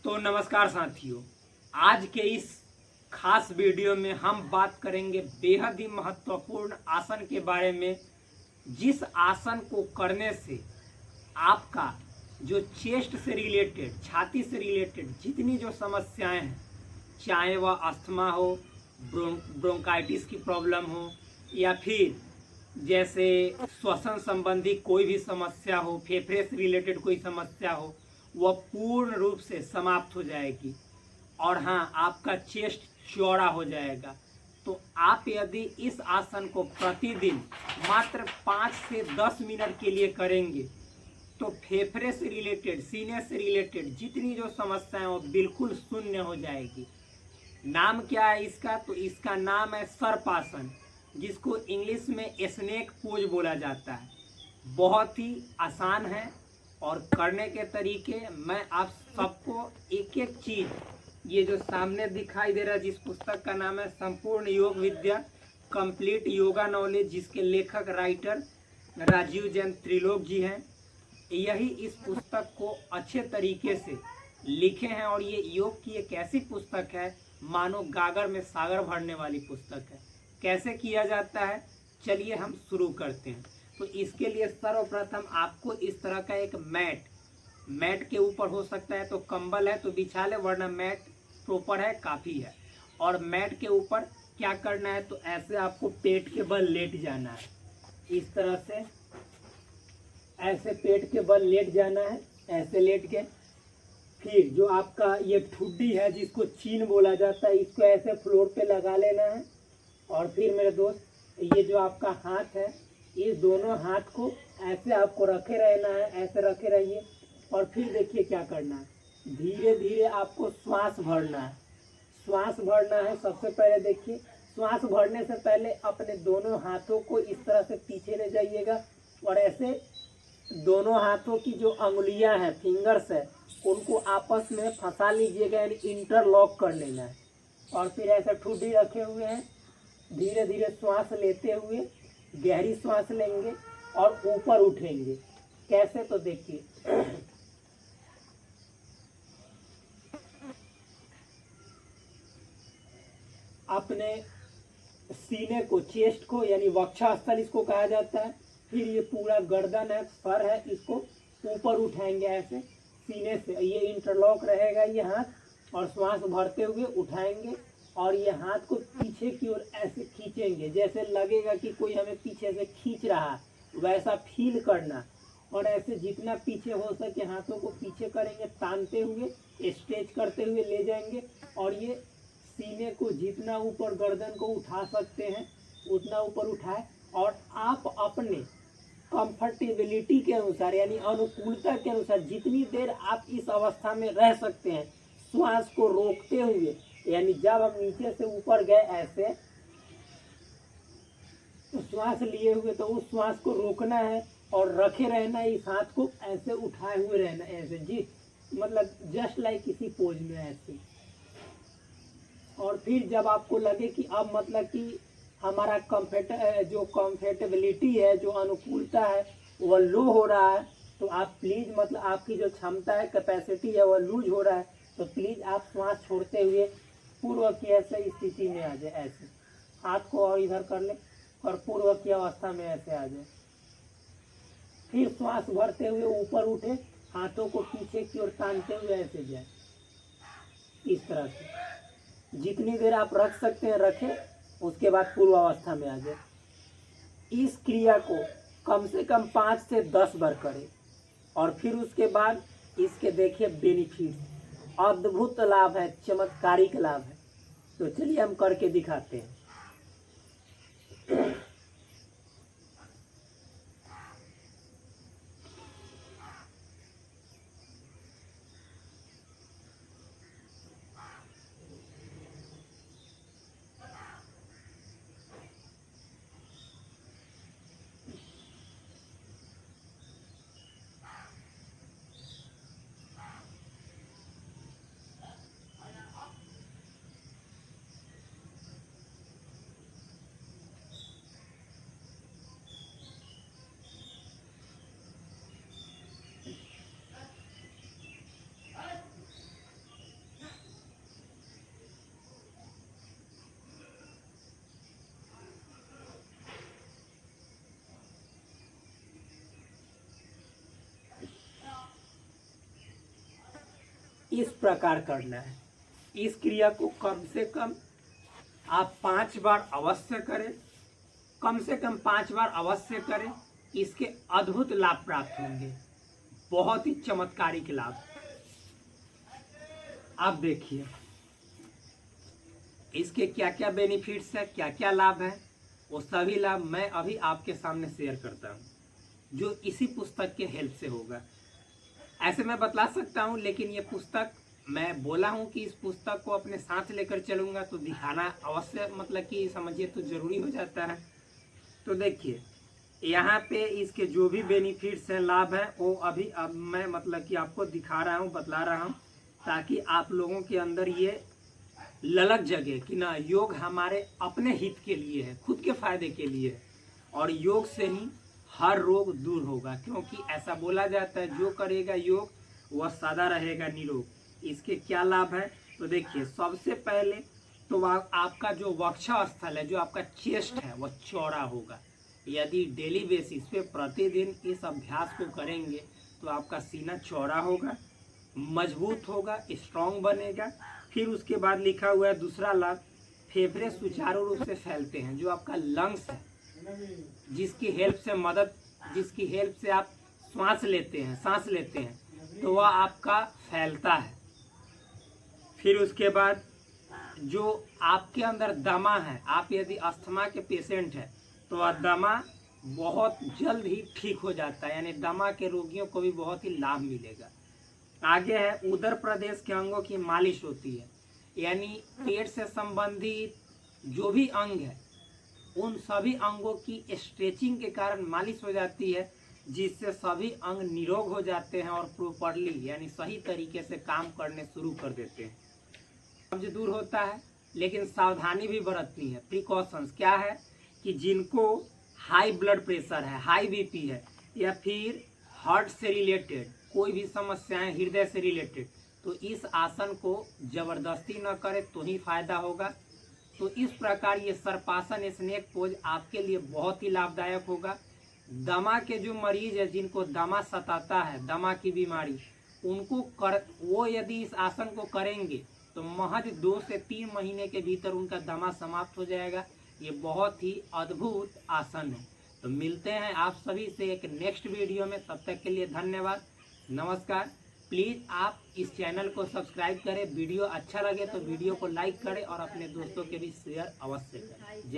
तो नमस्कार साथियों, आज के इस खास वीडियो में हम बात करेंगे बेहद ही महत्वपूर्ण आसन के बारे में, जिस आसन को करने से आपका जो चेस्ट से रिलेटेड, छाती से रिलेटेड जितनी जो समस्याएं हैं, चाहे वह अस्थमा हो, ब्रोंकाइटिस की प्रॉब्लम हो, या फिर जैसे श्वसन संबंधी कोई भी समस्या हो, फेफड़े से रिलेटेड कोई समस्या हो, वह पूर्ण रूप से समाप्त हो जाएगी। और हाँ, आपका चेस्ट चौड़ा हो जाएगा। तो आप यदि इस आसन को प्रतिदिन मात्र 5 से 10 मिनट के लिए करेंगे तो फेफड़े से रिलेटेड, सीने से रिलेटेड जितनी जो समस्याएं वो बिल्कुल शून्य हो जाएगी। नाम क्या है इसका? तो इसका नाम है सर्पासन, जिसको इंग्लिश में स्नेक पोज बोला जाता है। बहुत ही आसान है और करने के तरीके मैं आप सबको एक एक चीज़, ये जो सामने दिखाई दे रहा है, जिस पुस्तक का नाम है संपूर्ण योग विद्या कंप्लीट योगा नॉलेज, जिसके लेखक राइटर राजीव जैन त्रिलोक जी हैं, यही इस पुस्तक को अच्छे तरीके से लिखे हैं। और ये योग की एक ऐसी पुस्तक है मानो गागर में सागर भरने वाली पुस्तक है। कैसे किया जाता है, चलिए हम शुरू करते हैं। तो इसके लिए सर्वप्रथम आपको इस तरह का एक मैट के ऊपर हो सकता है तो कंबल है तो बिछा ले, वरना मैट प्रॉपर है काफ़ी है। और मैट के ऊपर क्या करना है, तो ऐसे आपको पेट के बल लेट जाना है, इस तरह से ऐसे पेट के बल लेट जाना है, ऐसे लेट के। फिर जो आपका ये ठुड्डी है, जिसको चीन बोला जाता है, इसको ऐसे फ्लोर पे लगा लेना है। और फिर मेरे दोस्त, ये जो आपका हाथ है, इस दोनों हाथ को ऐसे आपको रखे रहना है, ऐसे रखे रहिए। और फिर देखिए क्या करना है, धीरे धीरे आपको श्वास भरना है। श्वास भरना है सबसे पहले। देखिए, श्वास भरने से पहले अपने दोनों हाथों को इस तरह से पीछे ले जाइएगा और ऐसे दोनों हाथों की जो अंगुलियां हैं, फिंगर्स है, उनको आपस में फंसा लीजिएगा, यानी इंटरलॉक कर लेना है। और फिर ऐसे ठुड्डी रखे हुए हैं, धीरे धीरे श्वास लेते हुए गहरी श्वास लेंगे और ऊपर उठेंगे। कैसे? तो देखिए, अपने सीने को, चेस्ट को, यानी वक्षस्थल इसको कहा जाता है। फिर ये पूरा गर्दन है, सर है, इसको ऊपर उठाएंगे ऐसे सीने से, ये इंटरलॉक रहेगा ये हाथ, और श्वास भरते हुए उठाएंगे और ये हाथ को पीछे की ओर ऐसे खींचेंगे, जैसे लगेगा कि कोई हमें पीछे से खींच रहा है, वैसा फील करना। और ऐसे जितना पीछे हो सके हाथों को पीछे करेंगे, तानते हुए, स्ट्रेच करते हुए ले जाएंगे। और ये सीने को जितना ऊपर, गर्दन को उठा सकते हैं उतना ऊपर उठाए। और आप अपने कंफर्टेबिलिटी के अनुसार, यानी अनुकूलता के अनुसार, जितनी देर आप इस अवस्था में रह सकते हैं, श्वास को रोकते हुए, यानी जब हम नीचे से ऊपर गए ऐसे तो श्वास लिए हुए, तो उस श्वास को रोकना है और रखे रहना है, इस हाथ को ऐसे उठाए हुए रहना है, ऐसे जी, मतलब जस्ट लाइक किसी पोज में ऐसे। और फिर जब आपको लगे कि अब मतलब कि हमारा कंफर्टेबिलिटी है, जो अनुकूलता है, वह लो हो रहा है, तो आप प्लीज़, मतलब आपकी जो क्षमता है, कैपेसिटी है, वह लूज हो रहा है, तो प्लीज़ आप श्वास छोड़ते हुए पूर्व की ऐसे स्थिति में आ जाए। ऐसे हाथ को और इधर कर ले और पूर्व की अवस्था में ऐसे आ जाए। फिर श्वास भरते हुए ऊपर उठे, हाथों को पीछे की ओर तानते हुए ऐसे जाए, इस तरह से। जितनी देर आप रख सकते हैं रखें, उसके बाद पूर्व अवस्था में आ जाए। इस क्रिया को कम से कम 5 से 10 बार करें और फिर उसके बाद इसके देखिए बेनिफिट, अद्भुत लाभ है, चमत्कारिक लाभ है। तो चलिए हम करके दिखाते हैं। इस प्रकार करना है। इस क्रिया को कम से कम आप 5 बार अवश्य करें, कम से कम 5 बार अवश्य करें। इसके अद्भुत लाभ प्राप्त होंगे, बहुत ही चमत्कारिक लाभ। आप देखिए इसके क्या क्या बेनिफिट्स है, क्या क्या लाभ है, वो सभी लाभ मैं अभी आपके सामने शेयर करता हूँ, जो इसी पुस्तक के हेल्प से होगा। ऐसे मैं बतला सकता हूँ, लेकिन ये पुस्तक मैं बोला हूँ कि इस पुस्तक को अपने साथ लेकर चलूँगा, तो दिखाना अवश्य मतलब कि समझिए तो ज़रूरी हो जाता है। तो देखिए यहाँ पे इसके जो भी बेनिफिट्स हैं, लाभ हैं, वो अभी अब मैं मतलब कि आपको दिखा रहा हूँ, बतला रहा हूँ, ताकि आप लोगों के अंदर ये ललक जगे कि ना योग हमारे अपने हित के लिए है, खुद के फायदे के लिए है, और योग से ही हर रोग दूर होगा। क्योंकि ऐसा बोला जाता है जो करेगा योग वह सदा रहेगा निरोग। इसके क्या लाभ है, तो देखिए सबसे पहले तो आपका जो वक्षा स्थल है, जो आपका चेस्ट है, वह चौड़ा होगा। यदि डेली बेसिस पे प्रतिदिन इस अभ्यास को करेंगे तो आपका सीना चौड़ा होगा, मजबूत होगा, स्ट्रांग बनेगा। फिर उसके बाद लिखा हुआ है दूसरा लाभ, फेफड़े सुचारू रूप से फैलते हैं। जो आपका लंग्स है, जिसकी हेल्प से आप सांस लेते हैं, तो वह आपका फैलता है। फिर उसके बाद जो आपके अंदर दमा है, आप यदि अस्थमा के पेशेंट हैं तो वह दमा बहुत जल्द ही ठीक हो जाता है, यानी दमा के रोगियों को भी बहुत ही लाभ मिलेगा। आगे है उदर प्रदेश के अंगों की मालिश होती है, यानी पेट से संबंधित जो भी अंग है उन सभी अंगों की स्ट्रेचिंग के कारण मालिश हो जाती है, जिससे सभी अंग निरोग हो जाते हैं और प्रॉपरली यानी सही तरीके से काम करने शुरू कर देते हैं। कब्ज दूर होता है, लेकिन सावधानी भी बरतनी है। प्रिकॉशंस क्या है कि जिनको हाई ब्लड प्रेशर है, हाई बीपी है, या फिर हार्ट से रिलेटेड कोई भी समस्याएं, हृदय से रिलेटेड, तो इस आसन को जबरदस्ती न करें तो ही फायदा होगा। तो इस प्रकार ये सर्पासन स्नेक पोज आपके लिए बहुत ही लाभदायक होगा। दमा के जो मरीज है, जिनको दमा सताता है, दमा की बीमारी, वो यदि इस आसन को करेंगे तो महज 2 से 3 महीने के भीतर उनका दमा समाप्त हो जाएगा। ये बहुत ही अद्भुत आसन है। तो मिलते हैं आप सभी से एक नेक्स्ट वीडियो में, तब तक के लिए धन्यवाद, नमस्कार। प्लीज़ आप इस चैनल को सब्सक्राइब करें, वीडियो अच्छा लगे तो वीडियो को लाइक करें और अपने दोस्तों के भी शेयर अवश्य करें। जय